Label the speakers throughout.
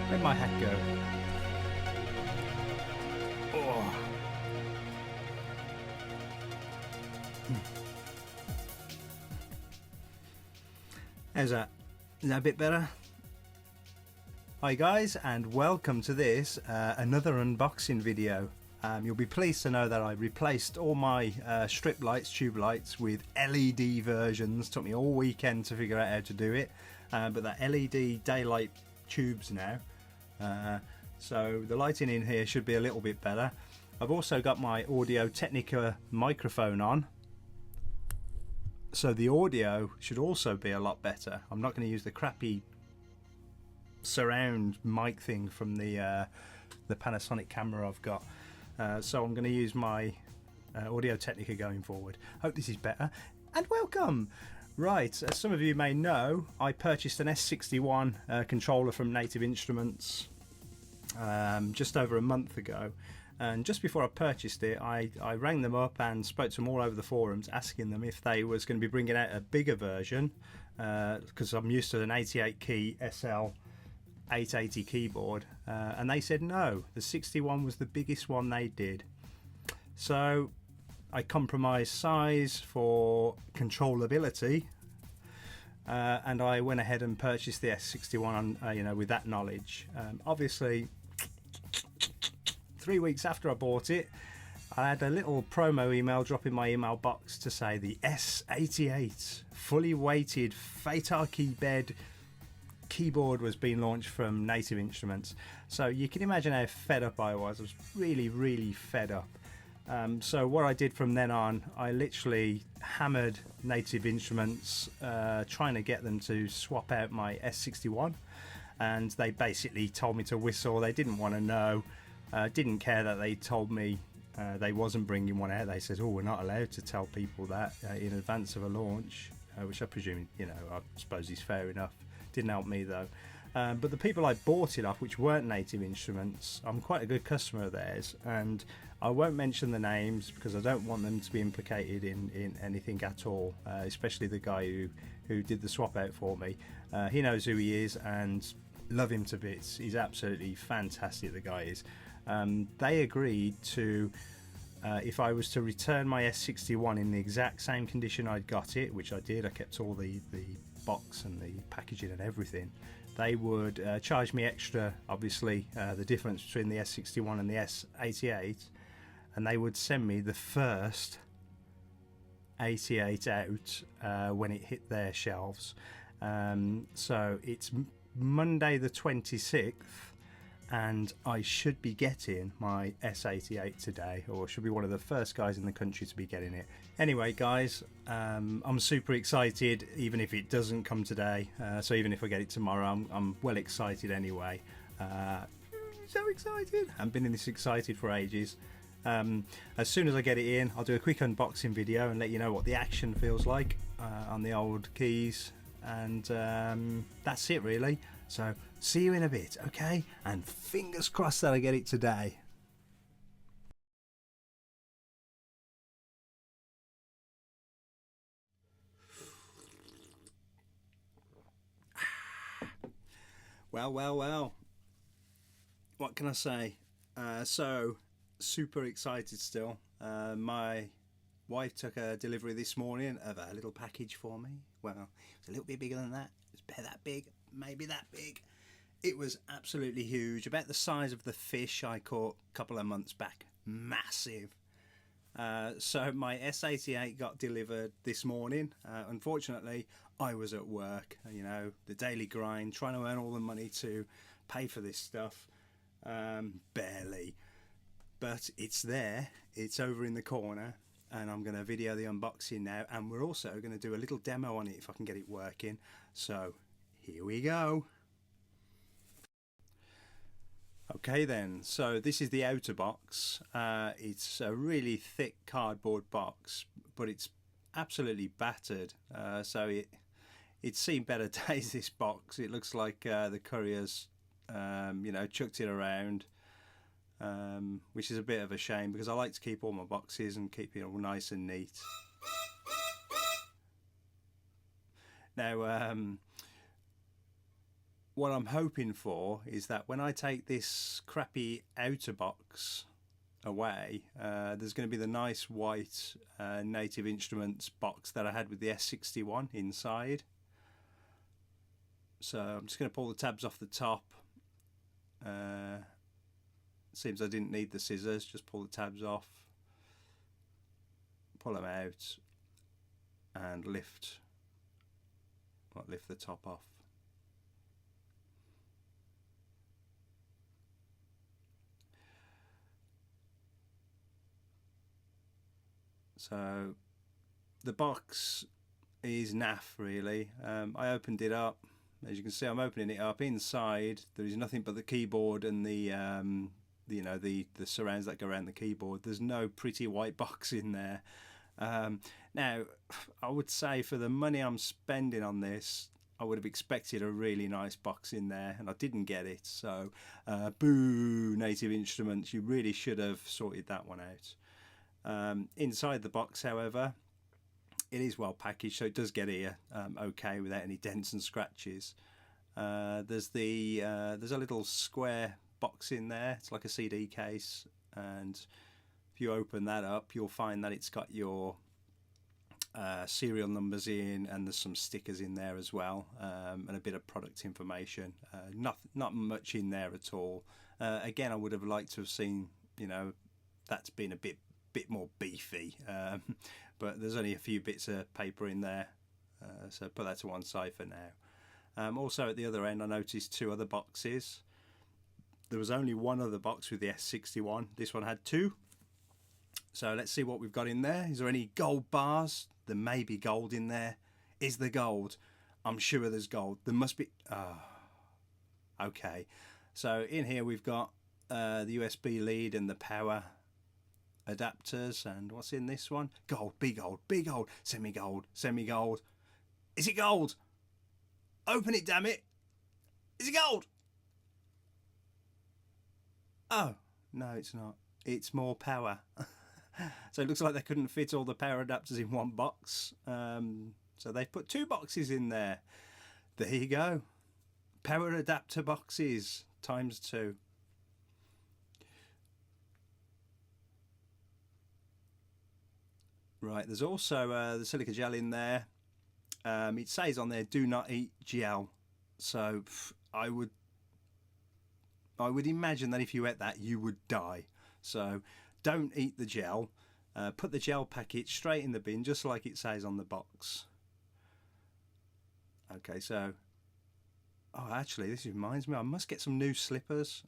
Speaker 1: Where'd my hat go? Oh. How's that? Is that a bit better? Hi guys, and welcome to this another unboxing video. You'll be pleased to know that I replaced all my strip lights, tube lights, with LED versions. Took me all weekend to figure out how to do it, but that LED daylight tubes now. So the lighting in here should be a little bit better. I've also got my Audio Technica microphone on, so the audio should also be a lot better. I'm not going to use the crappy surround mic thing from the Panasonic camera I've got. So I'm going to use my Audio Technica going forward. Hope this is better, and welcome. Right, as some of you may know, I purchased an S61 controller from Native Instruments just over a month ago, and just before I purchased it, I rang them up and spoke to them all over the forums, asking them if they was going to be bringing out a bigger version, because I'm used to an 88 key SL 880 keyboard, and they said no, the 61 was the biggest one they did. So I compromised size for controllability, and I went ahead and purchased the S61 you know, with that knowledge. Obviously 3 weeks after I bought it, I had a little promo email drop in my email box to say the S88 fully weighted FATAR keybed keyboard was being launched from Native Instruments. So you can imagine how fed up I was. I was really fed up. So what I did from then on, I literally hammered Native Instruments, trying to get them to swap out my S61, and they basically told me to whistle. They didn't want to know, didn't care that they told me they wasn't bringing one out. They said, oh, we're not allowed to tell people that in advance of a launch, which I presume, you know, I suppose is fair enough. Didn't help me though. But the people I bought it off, which weren't Native Instruments, I'm quite a good customer of theirs, and I won't mention the names because I don't want them to be implicated in anything at all, especially the guy who did the swap out for me. He knows who he is and love him to bits. He's absolutely fantastic, the guy is. They agreed to, if I was to return my S61 in the exact same condition I'd got it, which I did, I kept all the box and the packaging and everything, they would charge me extra, obviously, the difference between the S61 and the S88, and they would send me the first 88 out when it hit their shelves. So it's Monday the 26th, and I should be getting my S88 today, or should be one of the first guys in the country to be getting it. Anyway guys, I'm super excited even if it doesn't come today, so even if I get it tomorrow, I'm well excited anyway. So excited. I've been in this excited for ages. As soon as I get it in, I'll do a quick unboxing video and let you know what the action feels like on the old keys, and that's it really. So see you in a bit, okay? And fingers crossed that I get it today. Well. What can I say? So super excited still. My wife took a delivery this morning of a little package for me. Well, it's a little bit bigger than that. It's about that big, maybe that big. It was absolutely huge, about the size of the fish I caught a couple of months back. Massive. So my S88 got delivered this morning. Unfortunately, I was at work, you know, the daily grind, trying to earn all the money to pay for this stuff. Barely. But it's there, it's over in the corner, and I'm going to video the unboxing now, and we're also going to do a little demo on it if I can get it working. So here we go. Okay then, so this is the outer box. It's a really thick cardboard box, but it's absolutely battered, so it's seen better days, this box. It looks like the couriers you know, chucked it around, which is a bit of a shame because I like to keep all my boxes and keep it all nice and neat. Now what I'm hoping for is that when I take this crappy outer box away, there's going to be the nice white Native Instruments box that I had with the S61 inside. So I'm just going to pull the tabs off the top. Seems I didn't need the scissors, just pull the tabs off, pull them out, and lift the top off. So the box is naff really. I opened it up. As you can see, I'm opening it up. Inside there is nothing but the keyboard and the you know, the surrounds that go around the keyboard. There's no pretty white box in there. Now I would say for the money I'm spending on this, I would have expected a really nice box in there, and I didn't get it. So boo, Native Instruments, you really should have sorted that one out. Inside the box, however, it is well packaged, so it does get here okay without any dents and scratches. There's a little square box in there. It's like a CD case, and if you open that up, you'll find that it's got your serial numbers in, and there's some stickers in there as well, and a bit of product information. Not much in there at all. Again, I would have liked to have seen, you know, that's been a bit more beefy, but there's only a few bits of paper in there, so put that to one side for now. Also at the other end, I noticed two other boxes. There was only one other box with the S61. This one had two. So let's see what we've got in there. Is there any gold bars? There may be gold in there. Is there gold? I'm sure there's gold. There must be. Okay. So in here we've got the USB lead and the power adapters. And what's in this one? Gold, big gold, big gold, semi-gold, semi-gold. Is it gold? Open it, damn it. Is it gold? Oh, no, it's not. It's more power. So it looks like they couldn't fit all the power adapters in one box. So they've put two boxes in there. There you go. Power adapter boxes times two. Right, there's also the silica gel in there. It says on there, do not eat gel. So I would imagine that if you ate that, you would die. So don't eat the gel. Put the gel packet straight in the bin, just like it says on the box. Okay, so... Oh, actually, this reminds me, I must get some new slippers.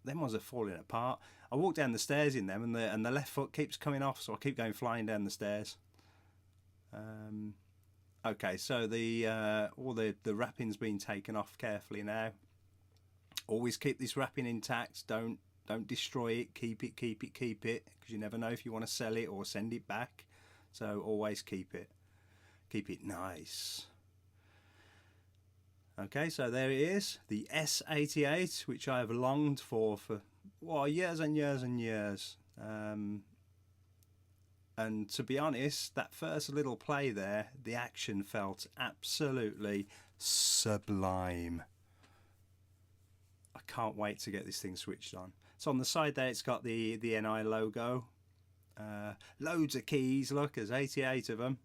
Speaker 1: Them ones are falling apart. I walk down the stairs in them, and the left foot keeps coming off, so I keep going flying down the stairs. Okay, so all the wrapping's been taken off carefully now. Always keep this wrapping intact. Don't destroy it. Keep it, because you never know if you want to sell it or send it back. So always keep it. Keep it nice. Okay, so there it is, the S88, which I have longed for well, years and years and years. And to be honest, that first little play there, the action felt absolutely sublime. I can't wait to get this thing switched on. So on the side there, it's got the NI logo. Loads of keys, look, there's 88 of them.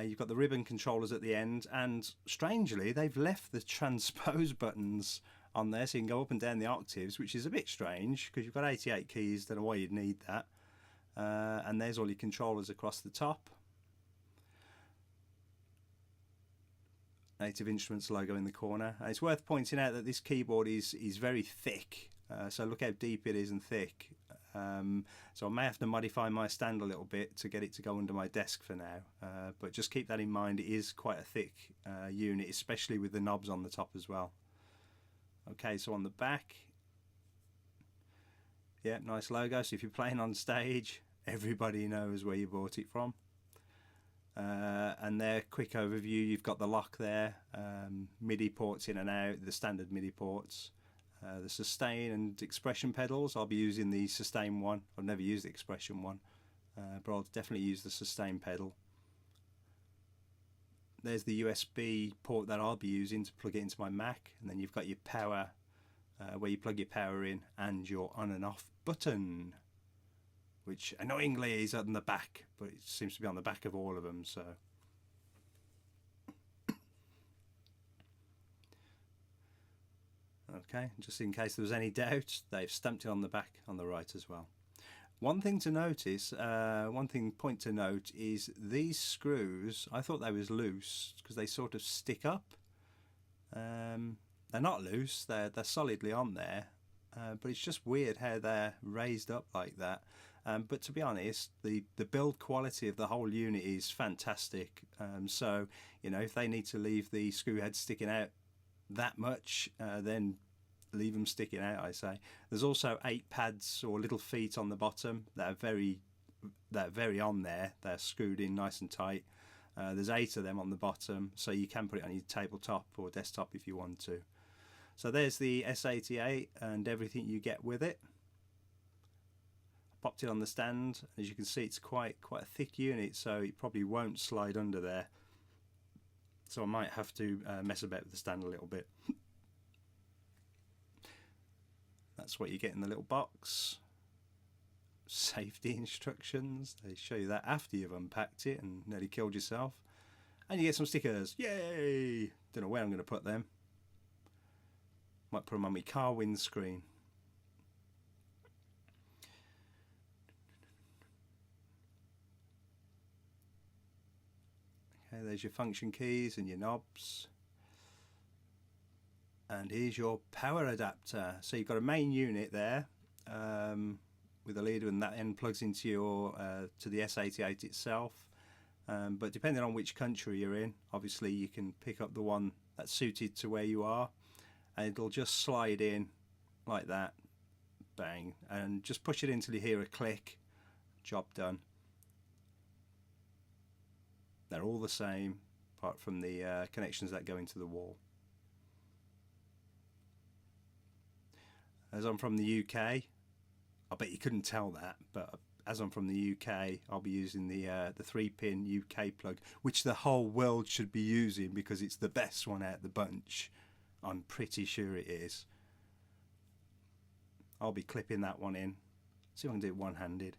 Speaker 1: You've got the ribbon controllers at the end, and strangely they've left the transpose buttons on there so you can go up and down the octaves, which is a bit strange because you've got 88 keys. Don't know why you'd need that. And there's all your controllers across the top. Native Instruments logo in the corner. And it's worth pointing out that this keyboard is very thick, so look how deep it is and thick. So I may have to modify my stand a little bit to get it to go under my desk for now, but just keep that in mind. It is quite a thick unit, especially with the knobs on the top as well. Okay, so on the back, yeah, nice logo. So if you're playing on stage, everybody knows where you bought it from. And there, quick overview, you've got the lock there, MIDI ports in and out, the standard MIDI ports. The sustain and expression pedals, I'll be using the sustain one. I've never used the expression one, but I'll definitely use the sustain pedal. there's the USB port that I'll be using to plug it into my Mac, and then you've got your power where you plug your power in, and your on and off button, which annoyingly is on the back, but it seems to be on the back of all of them. So okay, just in case there was any doubt, they've stamped it on the back on the right as well. One thing to notice, point to note is these screws, I thought they was loose because they sort of stick up. They're not loose, they're solidly on there, but it's just weird how they're raised up like that. But to be honest, the build quality of the whole unit is fantastic. So, you know, if they need to leave the screw head sticking out that much, then leave them sticking out, I say. There's also 8 pads or little feet on the bottom that are very on there. They're screwed in nice and tight. There's 8 of them on the bottom, so you can put it on your tabletop or desktop if you want to. So there's the S88 and everything you get with it. I popped it on the stand. As you can see, it's quite a thick unit, so it probably won't slide under there. So I might have to mess about with the stand a little bit. That's what you get in the little box. Safety instructions. They show you that after you've unpacked it and nearly killed yourself. And you get some stickers. Yay! Don't know where I'm going to put them. Might put them on my car windscreen. Okay, there's your function keys and your knobs. And here's your power adapter. So you've got a main unit there with a leader, and that end plugs into your to the S88 itself. But depending on which country you're in, obviously you can pick up the one that's suited to where you are, and it'll just slide in like that, bang, and just push it in until you hear a click. Job done. They're all the same, apart from the connections that go into the wall. As I'm from the UK, I bet you couldn't tell that, but as I'm from the UK, I'll be using the 3-pin UK plug, which the whole world should be using because it's the best one out of the bunch. I'm pretty sure it is. I'll be clipping that one in. See if I can do it one-handed.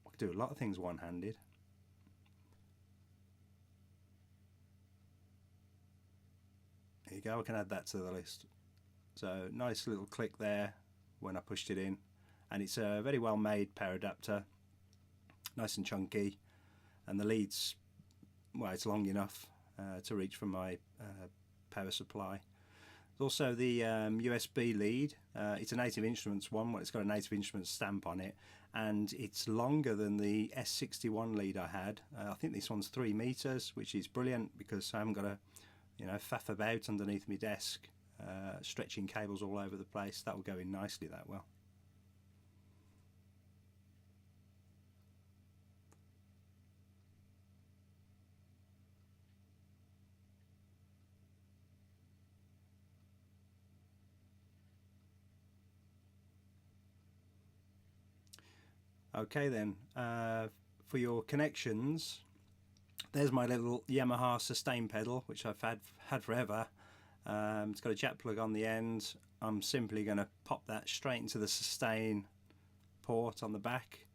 Speaker 1: I can do a lot of things one-handed. There you go, I can add that to the list. So nice little click there when I pushed it in, and it's a very well made power adapter, nice and chunky, and the lead's, well, it's long enough to reach from my power supply. There's also the USB lead. It's a Native Instruments one. Well, it's got a Native Instruments stamp on it, and it's longer than the S61 lead I had. I think this one's 3 meters, which is brilliant because I haven't got to, you know, faff about underneath my desk. Stretching cables all over the place. That will go in nicely that well. Okay then, for your connections, there's my little Yamaha sustain pedal, which I've had forever. It's got a jack plug on the end. I'm simply going to pop that straight into the sustain port on the back.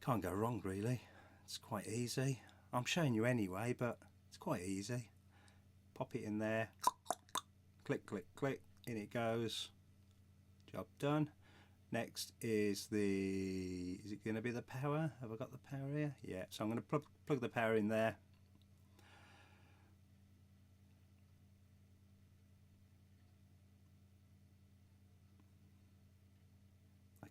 Speaker 1: Can't go wrong really. It's quite easy. I'm showing you anyway, but it's quite easy. Pop it in there. Click, click, click. In it goes. Job done. Next is is it going to be the power? Have I got the power here? Yeah, so I'm going to plug the power in there.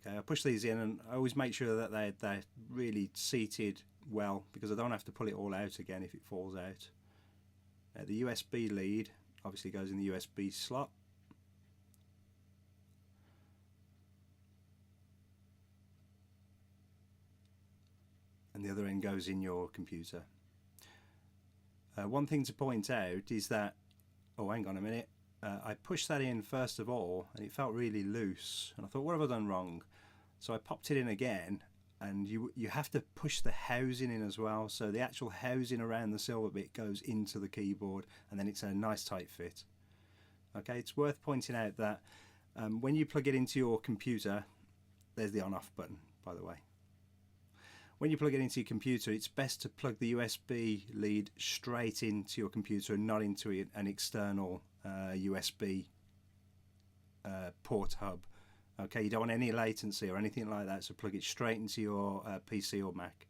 Speaker 1: I push these in, and I always make sure that they're really seated well because I don't have to pull it all out again if it falls out. The USB lead obviously goes in the USB slot. And the other end goes in your computer. One thing to point out is that, oh, hang on a minute, I pushed that in first of all and it felt really loose, and I thought, what have I done wrong? So I popped it in again, and you have to push the housing in as well, so the actual housing around the silver bit goes into the keyboard, and then it's a nice tight fit. Okay, it's worth pointing out that when you plug it into your computer, there's the on-off button, by the way. When you plug it into your computer, it's best to plug the USB lead straight into your computer and not into an external USB port hub. Okay, you don't want any latency or anything like that, so plug it straight into your PC or Mac.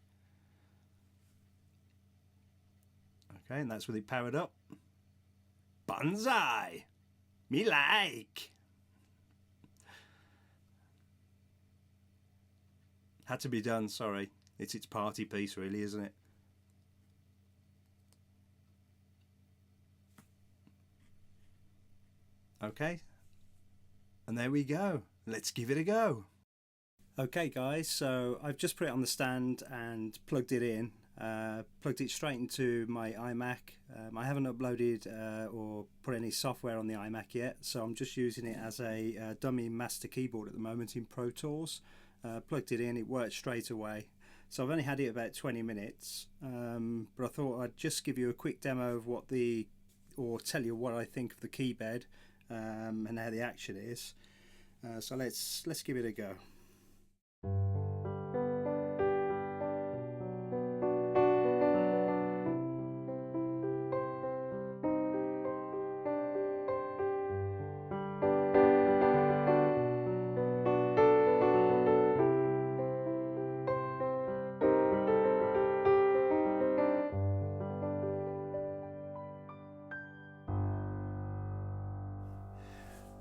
Speaker 1: Okay, and that's with it powered up. Banzai! Me like! Had to be done, sorry. It's its party piece really, isn't it? Okay, and there we go. Let's give it a go. Okay guys, so I've just put it on the stand and plugged it in. Plugged it straight into my iMac. I haven't uploaded or put any software on the iMac yet, so I'm just using it as a dummy master keyboard at the moment in Pro Tools. Plugged it in, it worked straight away. So I've only had it about 20 minutes, but I thought I'd just give you a quick demo of or tell you what I think of the key bed and how the action is. So let's give it a go.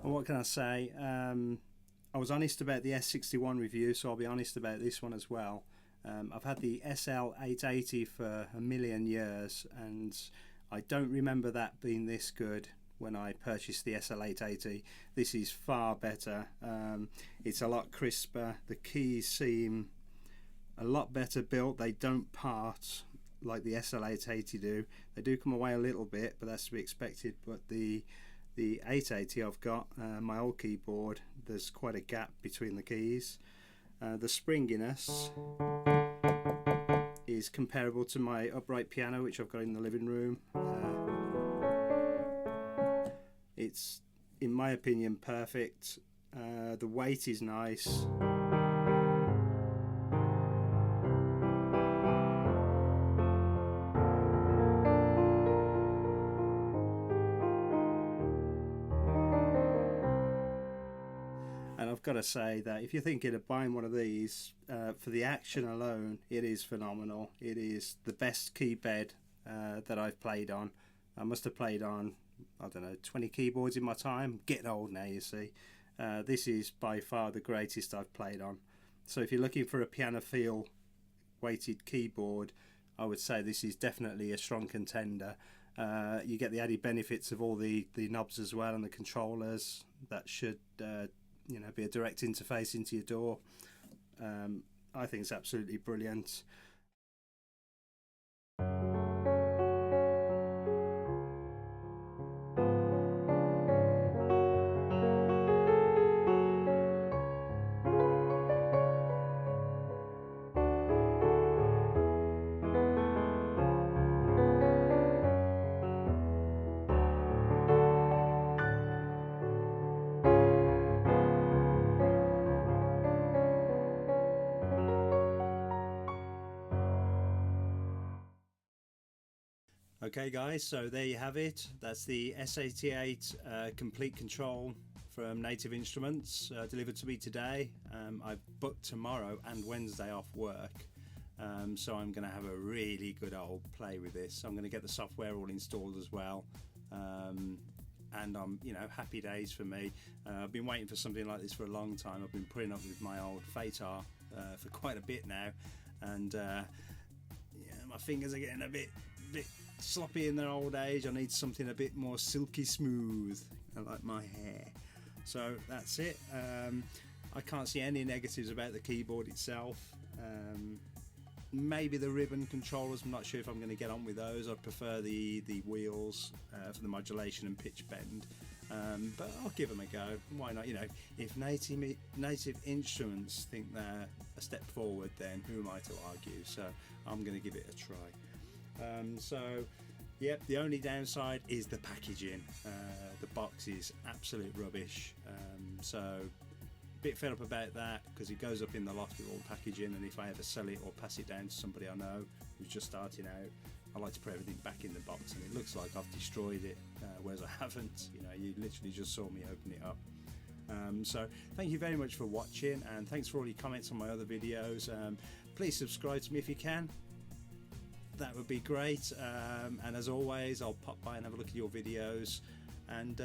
Speaker 1: Well, what can I say? I was honest about the S61 review, so I'll be honest about this one as well. I've had the SL880 for a million years, and I don't remember that being this good when I purchased the SL880. This is far better. It's a lot crisper. The keys seem a lot better built. They don't part like the SL880 do. They do come away a little bit, but that's to be expected. But the 880 I've got, my old keyboard, there's quite a gap between the keys. The springiness is comparable to my upright piano, which I've got in the living room. It's, in my opinion, perfect. The weight is nice. And I've got to say that if you're thinking of buying one of these, for the action alone, it is phenomenal. It is the best key bed that I've played on. I must have played on, I don't know, 20 keyboards in my time. Getting old now, you see. This is by far the greatest I've played on. So if you're looking for a piano feel weighted keyboard, I would say this is definitely a strong contender. You get the added benefits of all the knobs as well, and the controllers that should you know, be a direct interface into your door. I think it's absolutely brilliant. Okay guys, so there you have it. That's the S88 Complete Control from Native Instruments, delivered to me today. I've booked tomorrow and Wednesday off work, so I'm going to have a really good old play with this. I'm going to get the software all installed as well, and I'm, you know, happy days for me. I've been waiting for something like this for a long time. I've been putting up with my old Fatar for quite a bit now, and yeah, my fingers are getting a bit sloppy in their old age. I need something a bit more silky smooth, like my hair. So that's it. I can't see any negatives about the keyboard itself. Maybe the ribbon controllers, I'm not sure if I'm going to get on with those. I prefer the wheels for the modulation and pitch bend. but I'll give them a go. Why not? You know, if Native Instruments think they're a step forward, then who am I to argue? So I'm going to give it a try. So yep, the only downside is the packaging. The box is absolute rubbish. So a bit fed up about that, because it goes up in the loft with all the packaging, and if I ever sell it or pass it down to somebody I know who's just starting out, I like to put everything back in the box, and it looks like I've destroyed it, whereas I haven't. You know, you literally just saw me open it up. So thank you very much for watching, and thanks for all your comments on my other videos. Please subscribe to me if you can. That would be great. And as always, I'll pop by and have a look at your videos, and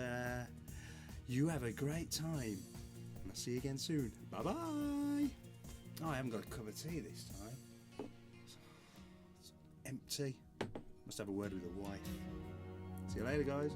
Speaker 1: you have a great time, and I'll see you again soon. Bye bye. Oh, I haven't got a cup of tea this time. It's empty. Must have a word with the wife. See you later, guys.